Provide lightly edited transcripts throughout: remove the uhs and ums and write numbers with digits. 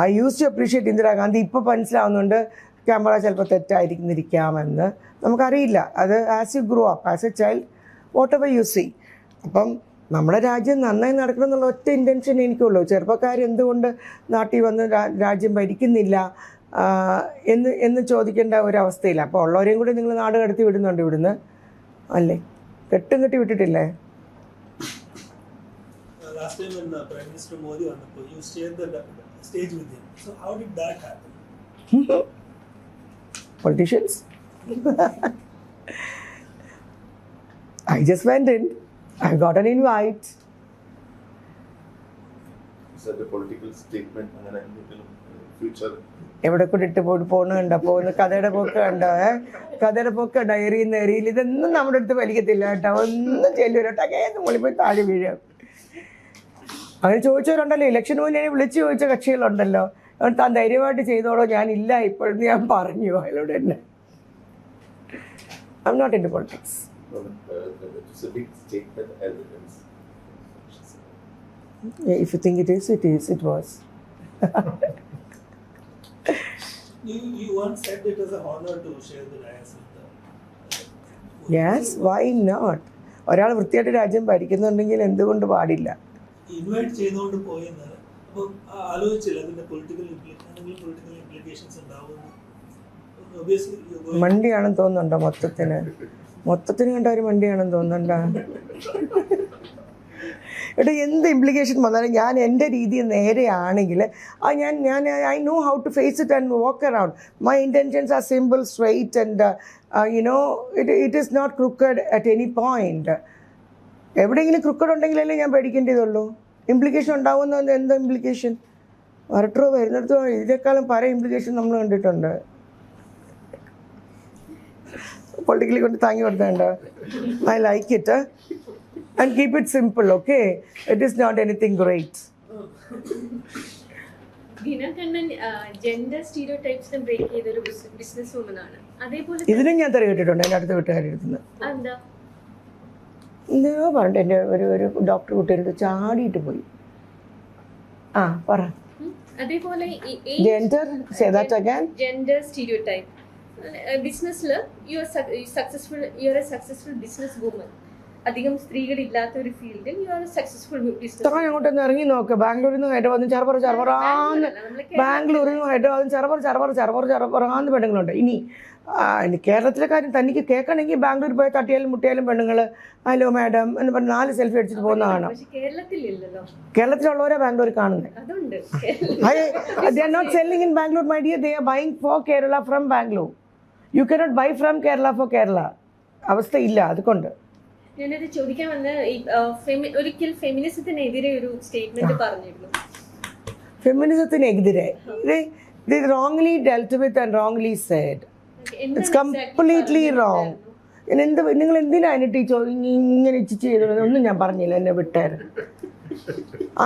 I use to appreciate Indira Gandhi. ഇപ്പോൾ മനസ്സിലാവുന്നുണ്ട് camera ചിലപ്പോൾ തെറ്റായിരിക്കുന്നിരിക്കാമെന്ന്. നമുക്കറിയില്ല. അത് as you grow up as A child what ever you see. അപ്പം നമ്മുടെ രാജ്യം നന്നായി നടക്കണം എന്നുള്ള ഒറ്റ ഇൻറ്റൻഷൻ എനിക്കുള്ളൂ. ചെറുപ്പക്കാർ എന്തുകൊണ്ട് നാട്ടിൽ വന്ന് രാജ്യം ഭരിക്കുന്നില്ല എന്ന് ചോദിക്കേണ്ട ഒരവസ്ഥയില്ല. അപ്പോൾ ഉള്ളവരെയും കൂടി നിങ്ങൾ നാട് കടത്തി വിടുന്നുണ്ട് ഇവിടുന്ന് അല്ലേ? കെട്ടും കെട്ടി വിട്ടിട്ടില്ലേ? Last time when Prime Minister Modi vannappo, you shared the stage with him. So how did that happen? Politicians? I just went in. I got an invite. Is that a political statement and a future? എവിടെ കൂടെ ഇട്ട് പോകുന്ന കണ്ടോ, പോകുന്ന കഥയുടെ പോക്ക് കണ്ടോ, കഥയുടെ പോക്ക് കണ്ടോ, എറിയുന്ന എറിയിൽ ഇതൊന്നും നമ്മുടെ അടുത്ത് വലിക്കത്തില്ല കേട്ടോ. ഒന്നും ചെല്ലുവരോട്ടൊക്കെ മുകളിൽ താഴെ വീഴും. അങ്ങനെ ചോദിച്ചവരുണ്ടല്ലോ, ഇലക്ഷന് മുന്നേ വിളിച്ച് ചോദിച്ച കക്ഷികളുണ്ടല്ലോ. അതുകൊണ്ട് താൻ ധൈര്യമായിട്ട് ചെയ്തോളോ, ഞാനില്ല ഇപ്പോഴെന്ന് ഞാൻ പറഞ്ഞു അയാളോട് തന്നെ. I'm not into politics. It's a big statement as it is. If you think it is, it was. You once said it was an honor to share the dais with the... Yes, why not? ഒരാൾ വൃത്തിയായിട്ട് രാജ്യം ഭരിക്കുന്നുണ്ടെങ്കിൽ എന്തുകൊണ്ട് പാടില്ല? Invite ചെയ്തുകൊണ്ട് പോയെന്നാണ്. അപ്പം ആലോചിച്ചില്ല അതിൻ്റെ political implications ഉണ്ടാവുമെന്ന്. മണ്ടിയാണെന്ന് തോന്നുന്നുണ്ടോ? മൊത്തത്തിന് കണ്ട ഒരു മണ്ടിയാണെന്ന് തോന്നുന്നുണ്ടോ? എടാ, എന്ത് ഇംപ്ലിക്കേഷൻ വന്നാലും ഞാൻ എൻ്റെ രീതി നേരെയാണെങ്കിൽ I know how to face it and walk around. My intentions are simple, straight and it is not crooked at any point. എവിടെയെങ്കിലും ക്രൂക്കഡ് ഉണ്ടെങ്കിലല്ലേ ഞാൻ പേടിക്കേണ്ടതുള്ളൂ. ഇംപ്ലിക്കേഷൻ ഉണ്ടാവുന്ന എന്താ ഇംപ്ലിക്കേഷൻ? വരട്ടോ വരുന്നിടത്തോ ഇതിനേക്കാളും പല ഇംപ്ലിക്കേഷൻ നമ്മൾ കണ്ടിട്ടുണ്ട്. പൊളിറ്റിക്കലി കൊണ്ട് താങ്ങി കൊടുത്തേണ്ട. I like it and keep it simple, okay? It is not anything great. Dinakannan gender സ്റ്റീരിയോടൈപ്സിനെ ബ്രേക്ക് ചെയ്തൊരു ബിസിനസ് വുമൺ ആണ്. അതേപോലെ ഇതിനും ഞാൻ തെറി കേട്ടിട്ടുണ്ട് എൻ്റെ അടുത്ത വീട്ടുകാരെടുത്തുനിന്ന്. എന്താ എന്തോ പറഞ്ഞിട്ട് എൻ്റെ ഒരു ഡോക്ടർ കുട്ടിയെടുത്ത് ചാടിയിട്ട് പോയി. ആ പറ. അതേപോലെ gender say that again. Gender stereotype ബിസിനസ്സിൽ you are a successful business woman. അധികം സ്ത്രീകളില്ലാത്ത ഒരു ഫീൽഡിൽ you are a successful business. താൻ അങ്ങോട്ടൊന്ന് ഇറങ്ങി നോക്ക്. ബാംഗ്ലൂരിൽ നിന്ന് ഹെഡ് വന്ന് ചെറുപറാന്ന്, ബാംഗ്ലൂരിൽ നിന്ന് ഹെഡ് വന്ന് ചെറുപറാന്ന് പെണ്ണുങ്ങളുണ്ട്. ഇനി കേരളത്തിലെ കാര്യം തനിക്ക് കേൾക്കണമെങ്കിൽ ബാംഗ്ലൂർ പോയി തട്ടിയാലും മുട്ടിയാലും പെണ്ണുങ്ങൾ ഹലോ മാഡം എന്ന് പറഞ്ഞ് 4 സെൽഫി അടിച്ചിട്ട് പോകുന്ന കാണാം. കേരളത്തിലുള്ളവരെ ബാംഗ്ലൂർ കാണുന്നത്. They are not selling in Bangalore, my dear. They are buying for Kerala from Bangalore. You cannot buy from Kerala for Kerala. അവസ്ഥ ഇല്ല. അതുകൊണ്ട് ഞാനത് ചോദിക്കാൻ വന്ന ഒരിക്കൽ ഫെമിനിസത്തിനെതിരെ ഒരു സ്റ്റേറ്റ്മെന്റ് പറഞ്ഞിരുന്നു. ഫെമിനിസത്തിനെതിരെ they wrongly dealt with and wrongly said. It's completely wrong. നിങ്ങൾ എന്തിനാ എന്നിട്ട് ഇങ്ങനെ ചെയ്തത് ഒന്നും ഞാൻ പറഞ്ഞില്ല. എന്നെ വിട്ടേര്.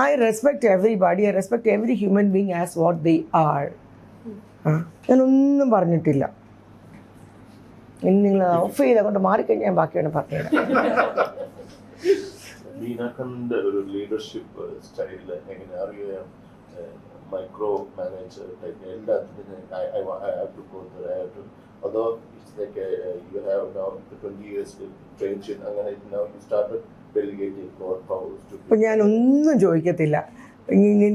I respect everybody. I respect every human being as what they are. ഞാനൊന്നും പറഞ്ഞിട്ടില്ല. ഇനി നിങ്ങൾ ഓഫ് ചെയ്ത് അങ്ങോട്ട് മാറിക്കഴിഞ്ഞാൽ ബാക്കിയാണ് പറഞ്ഞത്. ദീനകണ്ണന്റെ ഒരു ലീഡർഷിപ്പ് സ്റ്റൈൽ എങ്ങനെ അറിയാം? മൈക്രോ മാനേജർ എല്ലാത്തിനും I have to go there. I have to, although it's like you have now 20 years trained അങ്ങനെ now you started delegating more powers to. ഇപ്പം ഞാനൊന്നും ചോദിക്കത്തില്ല.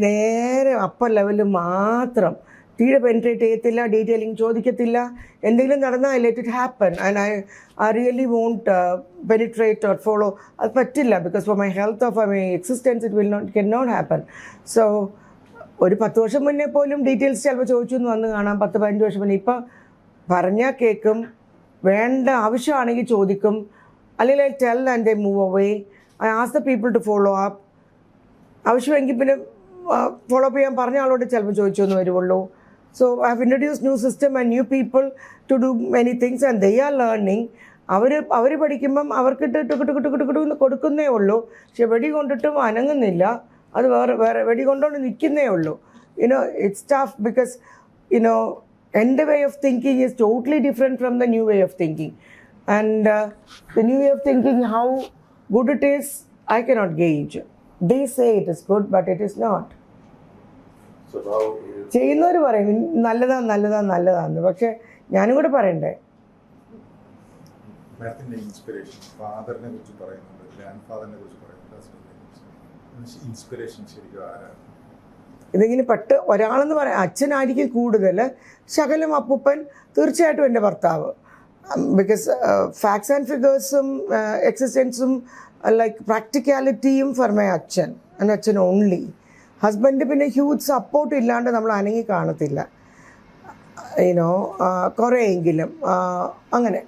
നേരെ അപ്പർ ലെവലിൽ മാത്രം. തീരെ പെനിട്രേറ്റ് ചെയ്യത്തില്ല, ഡീറ്റെയിലിംഗ് ചോദിക്കത്തില്ല. എന്തെങ്കിലും നടന്നാൽ let it happen and I really won't penetrate or follow. അത് പറ്റില്ല. Because for my health of my existence it can not happen. So ഒരു 10 വർഷം മുന്നേ പോലും ഡീറ്റെയിൽസ് ചിലപ്പോൾ ചോദിച്ചു എന്ന് വന്ന് കാണാം. 10-15 വർഷം മുന്നേ. ഇപ്പം പറഞ്ഞാൽ കേൾക്കും, വേണ്ട ആവശ്യമാണെങ്കിൽ ചോദിക്കും, അല്ലെങ്കിൽ I tell and they move away. I ask the people to follow up. ആവശ്യമെങ്കിൽ പിന്നെ ഫോളോ അപ്പ് ചെയ്യാൻ പറഞ്ഞ ആളോട് ചിലപ്പോൾ ചോദിച്ചു എന്ന് വരുള്ളൂ. So I have introduced new system and new people to do many things and they are learning. അവർ പഠിക്കുമ്പം അവർക്ക് ടുക്ക് കൊടുക്കുന്നേ ഉള്ളൂ. പക്ഷെ വെടി കൊണ്ടിട്ടും അനങ്ങുന്നില്ല. അത് വേറെ വെടി കൊണ്ടുകൊണ്ട് നിൽക്കുന്നേ ഉള്ളൂ. It's tough because എൻ്റെ way of thinking is totally different from the new way of thinking. And the new way of thinking, how good it is, I cannot gauge. They say it is good, but it is not. So now, ചെയ്യുന്നവർ പറയും നല്ലതാന്ന്, പക്ഷെ ഞാനും കൂടെ പറയണ്ടേ. മാഡത്തിന്റെ inspiration, ഫാദറിനെ കുറിച്ച് പറയുന്നുണ്ട്, ഗ്രാൻഡ് ഫാദറിനെ കുറിച്ച് പറയുന്നുണ്ട്. ഇൻസ്പിറേഷൻ ശരിക്കും ആരാണ്? ഇതിങ്ങനെ ഒരാളെന്ന് പറയാം, അച്ഛനായിരിക്കും കൂടുതൽ. ശകലം അപ്പൂപ്പൻ, തീർച്ചയായിട്ടും എൻ്റെ ഭർത്താവ്. ബിക്കോസ് ഫാക്ട്സ് ആൻഡ് ഫിഗേഴ്സും എക്സിസ്റ്റൻസും ലൈക്ക് പ്രാക്ടിക്കാലിറ്റിയും ഫോർ മൈ അച്ഛൻ ആൻഡ് അച്ഛൻ ഓൺലി. ഹസ്ബൻഡ് പിന്നെ ഹ്യൂജ് സപ്പോർട്ട് ഇല്ലാണ്ട് നമ്മൾ അനങ്ങി കാണത്തില്ല, യുനോ, കുറേയെങ്കിലും. അങ്ങനെ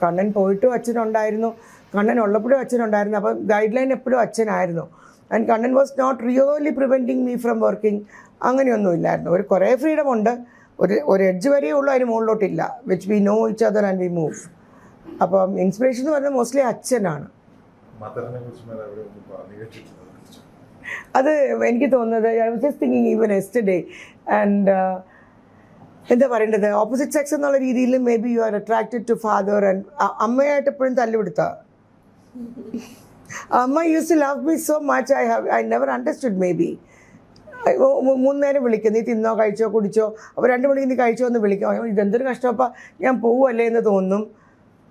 കണ്ണൻ പോയിട്ടും അച്ഛനുണ്ടായിരുന്നു, കണ്ണൻ ഉള്ളപ്പോഴും അച്ഛനുണ്ടായിരുന്നു. അപ്പം ഗൈഡ് ലൈൻ എപ്പോഴും അച്ഛനായിരുന്നു. And Kannan was not really preventing me from working. അങ്ങനെയൊന്നും ഇല്ലായിരുന്നു. കുറേ ഫ്രീഡം ഉണ്ട്, ഒരു എഡ്ജ് വരെയേ ഉള്ളൂ, അതിന് മുകളിലോട്ടില്ല. Which we know each other and we move. അപ്പം ഇൻസ്പിറേഷൻ എന്ന് പറയുന്നത് മോസ്റ്റ്ലി അച്ഛനാണ്. അത് എനിക്ക് തോന്നുന്നത്, I was just thinking even yesterday. And എന്താ പറയേണ്ടത്, ഓപ്പോസിറ്റ് സെക്സ് എന്നുള്ള രീതിയിൽ maybe you are attracted to father. And അമ്മയായിട്ട് എപ്പോഴും തല്ലുപിടുത്ത. അമ്മ used to love me so much. I never understood. Maybe 3 നേരം വിളിക്കും, നീ തിന്നോ, കഴിച്ചോ, കുടിച്ചോ. അപ്പോൾ 2 മണിക്ക് നീ കഴിച്ചോ എന്ന് വിളിക്കും. ഇതെന്തൊരു കഷ്ടമപ്പാ, ഞാൻ പോവുമല്ലേ എന്ന് തോന്നും.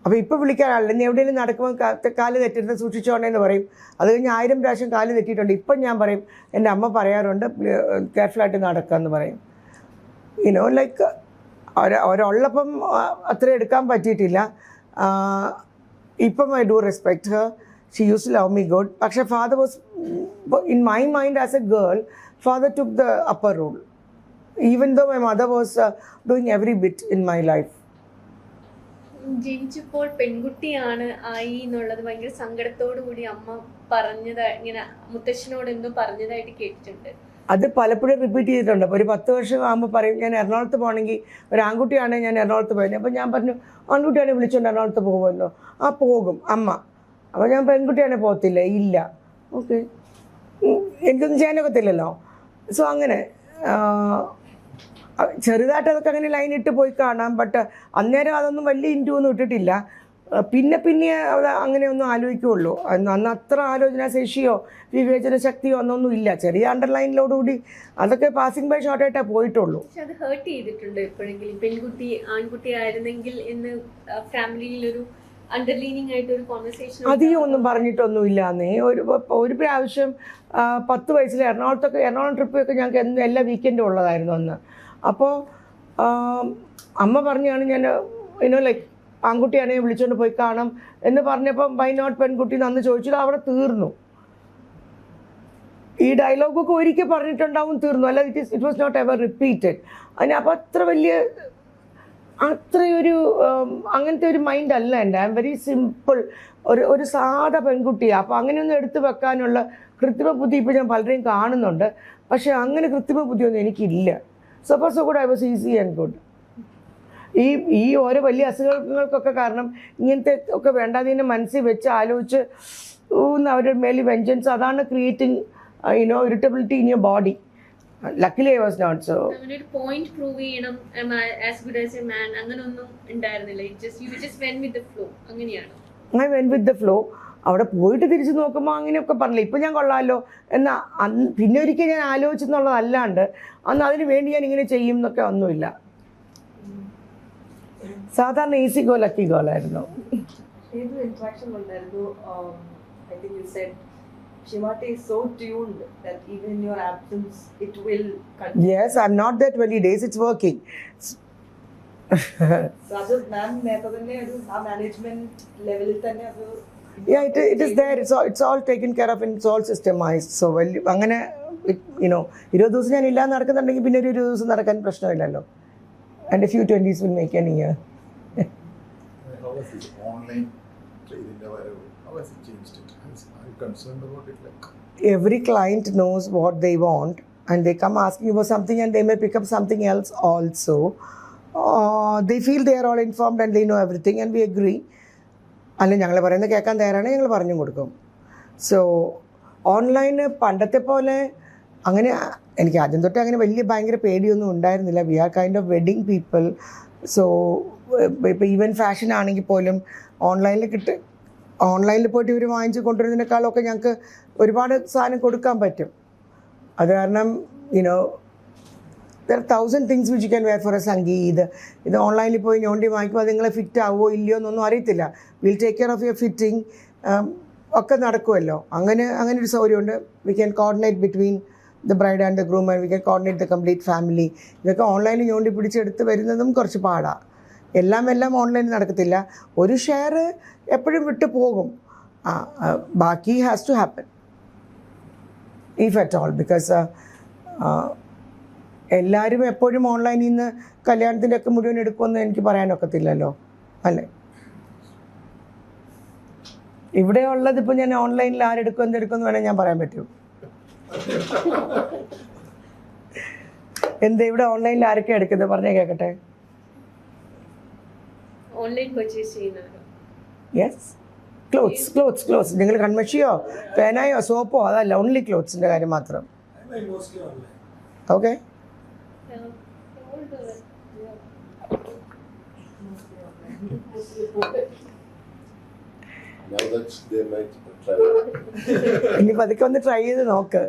അപ്പോൾ ഇപ്പോൾ വിളിക്കാനാണല്ലോ, നീ എവിടെയെങ്കിലും നടക്കുമ്പോൾ കാല് തെറ്റിരുന്ന് സൂക്ഷിച്ചോണേന്ന് പറയും. അത് കഴിഞ്ഞ് 1000 പ്രാവശ്യം കാല് തെറ്റിയിട്ടുണ്ട്. ഇപ്പം ഞാൻ പറയും, എൻ്റെ അമ്മ പറയാറുണ്ട്, കെയർഫുള്ളായിട്ട് നടക്കാമെന്ന് പറയും. യുനോ, ലൈക്ക് അവരുള്ളപ്പം അത്ര എടുക്കാൻ പറ്റിയിട്ടില്ല. ഇപ്പം I do respect her. She used to love me good. പക്ഷേ father was, in my mind as a girl, father took the upper role, even though my mother was doing every bit in my life. ജനിച്ചപ്പോൾ പെൺകുട്ടിയാണ് ആയി എന്നുള്ളത് ഭയങ്കര സങ്കടത്തോടു കൂടി അമ്മ പറഞ്ഞത്, ഇങ്ങനെ മുത്തശ്ശനോട് എന്തോ പറഞ്ഞതായിട്ട് കേട്ടിട്ടുണ്ട്. അത് പലപ്പോഴും റിപ്പീറ്റ് ചെയ്തിട്ടുണ്ട്. അപ്പോൾ ഒരു 10 വർഷം ആകുമ്പോൾ പറയും, ഞാൻ എറണാകുളത്ത് പോകണമെങ്കിൽ ഒരു ആൺകുട്ടിയാണെങ്കിൽ ഞാൻ എറണാകുളത്ത് പോയത്. അപ്പോൾ ഞാൻ പറഞ്ഞു, ആൺകുട്ടിയാണെങ്കിൽ വിളിച്ചുകൊണ്ട് എറണാകുളത്ത് പോകുമല്ലോ. പോകും അമ്മ. അപ്പോൾ ഞാൻ പെൺകുട്ടിയാണെങ്കിൽ പോകത്തില്ല. ഇല്ല, ഓക്കെ, എനിക്കൊന്നും ചെയ്യാനൊക്കത്തില്ലല്ലോ. സോ അങ്ങനെ ചെറുതായിട്ട് അതൊക്കെ അങ്ങനെ ലൈൻ ഇട്ട് പോയി കാണാം. ബട്ട് അന്നേരം അതൊന്നും വലിയ ഇൻറ്റു ഒന്നും ഇട്ടിട്ടില്ല. പിന്നെ അത് അങ്ങനെയൊന്നും ആലോചിക്കുകയുള്ളൂ. അന്ന് അത്ര ആലോചന ശേഷിയോ വിവേചന ശക്തിയോ ഒന്നൊന്നും ഇല്ല. ചെറിയ അണ്ടർലൈനിലോടുകൂടി അതൊക്കെ പാസിംഗ് ബൈ ഷോർട്ടായിട്ടേ പോയിട്ടുള്ളൂ. പക്ഷെ അത് ഹേർട്ട് ചെയ്തിട്ടുണ്ട് എപ്പോഴെങ്കിലും, പെൺകുട്ടി ആൺകുട്ടി ആയിരുന്നെങ്കിൽ എന്ന് ഫാമിലിയിലൊരു അണ്ടർലീനിങ് ആയിട്ട് ഒരു കോൺവെർസേഷൻ അധികം ഒന്നും പറഞ്ഞിട്ടൊന്നുമില്ലാന്നേ. ഒരു പ്രാവശ്യം 10 വയസ്സിൽ എറണാകുളം ട്രിപ്പൊക്കെ ഞങ്ങൾക്ക് എല്ലാ വീക്കെൻഡും ഉള്ളതായിരുന്നു അന്ന്. അപ്പോൾ അമ്മ പറഞ്ഞാണ്, ഞാൻ ലൈക്ക് ആൺകുട്ടിയാണെങ്കിൽ വിളിച്ചുകൊണ്ട് പോയി കാണാം എന്ന് പറഞ്ഞപ്പം വൈ നോട്ട് പെൺകുട്ടി എന്ന് ചോദിച്ചത് അവിടെ തീർന്നു. ഈ ഡയലോഗൊക്കെ ഒരിക്കൽ പറഞ്ഞിട്ടുണ്ടാവും, തീർന്നു. അല്ല, it was not ever repeated. അപ്പോൾ അത്രയൊരു അങ്ങനത്തെ ഒരു മൈൻഡ് അല്ല എൻ്റെ. ഐ എം വെരി സിമ്പിൾ, ഒരു സാധാ പെൺകുട്ടിയാണ്. അപ്പോൾ അങ്ങനെയൊന്നും എടുത്തു വെക്കാനുള്ള കൃത്രിമ ബുദ്ധി ഇപ്പോൾ ഞാൻ പലരെയും കാണുന്നുണ്ട്. പക്ഷേ അങ്ങനെ കൃത്രിമ ബുദ്ധിയൊന്നും എനിക്കില്ല. So good, I was easy and good. ഈ ഓരോ വലിയ അസുഖങ്ങൾക്കൊക്കെ കാരണം ഇങ്ങനത്തെ ഒക്കെ വേണ്ടാതിനെ മനസ്സിൽ വെച്ച് ആലോചിച്ച് അവരുടെ മേലിൽ വെഞ്ചൻസ്, അതാണ് creating irritability in your body. Luckily I was not so. അങ്ങനെ ഒരു പോയിന്റ് പ്രൂവ് ചെയ്യണം, as good as a man, അങ്ങനെയൊന്നും ഉണ്ടായിരുന്നില്ല. You just went with the flow. അങ്ങനെയാണോ? I went with the flow. അവിടെ പോയിട്ട് തിരിച്ച് നോക്കുമ്പോൾ അങ്ങനെയൊക്കെ പറഞ്ഞില്ല, ഇപ്പം ഞാൻ കൊള്ളാമല്ലോ എന്നാ. പിന്നെ ഒരിക്കൽ ഞാൻ ആലോചിച്ചെന്നുള്ളതല്ലാണ്ട് അന്ന് അതിന് വേണ്ടി ഞാൻ ഇങ്ങനെ ചെയ്യും എന്നൊക്കെ ഒന്നുമില്ല. സാധാരണ ഈസി ഗോ ലക്കി ഗോളായിരുന്നു. Shimati is so tuned that even in your absence, it will continue. Yes, I'm not there 20 days, it's working. So, as a man, management level, yeah, it is there. It's all taken care of and it's all systemized. So, അങ്ങനെ 20 ദിവസം ഞാൻ ഇല്ലാതെ നടക്കുന്നുണ്ടെങ്കിൽ പിന്നെ ഒരു 20 ദിവസം നടക്കാൻ പ്രശ്നമില്ലല്ലോ. And a few 20s will make any year. How was this online trading? How has it changed it? Are you concerned about it? Like, every client knows what they want and they come asking for something and they may pick up something else also. They feel they are all informed and they know everything and we agree. അല്ല, ഞങ്ങൾ പറയുന്നത് കേൾക്കാൻ തയ്യാറാണെങ്കിൽ ഞങ്ങൾ പറഞ്ഞു കൊടുക്കും. So online പണ്ടത്തെ പോലെ അങ്ങനെ എനിക്ക് ആദ്യം തൊട്ട് അങ്ങനെ വലിയ ഭയങ്കര പേടിയൊന്നും ഉണ്ടായിരുന്നില്ല. We are kind of wedding people. So ഇപ്പോൾ ഈവൻ ഫാഷൻ ആണെങ്കിൽ പോലും ഓൺലൈനിൽ പോയിട്ട് ഇവർ വാങ്ങിച്ച് കൊണ്ടുവരുന്നതിനേക്കാളൊക്കെ ഞങ്ങൾക്ക് ഒരുപാട് സാധനം കൊടുക്കാൻ പറ്റും. അത് കാരണം there 1000 things which you can wear for a sangeet. ഇത് ഓൺലൈനിൽ പോയി ഞോണ്ടി വാങ്ങിക്കുമ്പോൾ അത് നിങ്ങളെ ഫിറ്റ് ആവുമോ ഇല്ലയോ എന്നൊന്നും അറിയത്തില്ല. Will take care of your fitting ഒക്കെ നടക്കുമല്ലോ. അങ്ങനെ ഒരു സൗകര്യമുണ്ട്. We can coordinate between the bride and the groom and we can coordinate the complete family. ഇതൊക്കെ ഓൺലൈനിൽ ഞോണ്ടി പിടിച്ചെടുത്ത് വരുന്നതും കുറച്ച് പാടാണ്. എല്ലാം ഓൺലൈനിൽ നടക്കത്തില്ല. ഒരു ഷെയർ എപ്പോഴും വിട്ടു പോകും. ബാക്കി has to happen if at all. Because എല്ലാവരും എപ്പോഴും ഓൺലൈനിൽ നിന്ന് കല്യാണത്തിൻ്റെ ഒക്കെ മുഴുവൻ എടുക്കുമെന്ന് എനിക്ക് പറയാനൊക്കത്തില്ലല്ലോ, അല്ലേ? ഇവിടെ ഉള്ളത് ഇപ്പോൾ ഞാൻ ഓൺലൈനിൽ ആരെടുക്കും എന്തെടുക്കുമെന്ന് വേണേൽ ഞാൻ പറയാൻ പറ്റും. എന്താ ഇവിടെ ഓൺലൈനിൽ ആരൊക്കെ എടുക്കുന്നത് പറഞ്ഞേ കേൾക്കട്ടെ. ഓൺലൈൻ പർച്ചേസ് ചെയ്യുന്നവരോ? Yes, clothes. നിങ്ങൾ കൺമഷിയോ പേനായോ സോപ്പോ അതല്ല, ഓൺലി ക്ലോത്ത്സിൻ്റെ കാര്യം മാത്രം. I buy mostly online. Okay. Now that they might try. ഇനി പതുക്കെ ഒന്ന് ട്രൈ ചെയ്ത് നോക്ക്.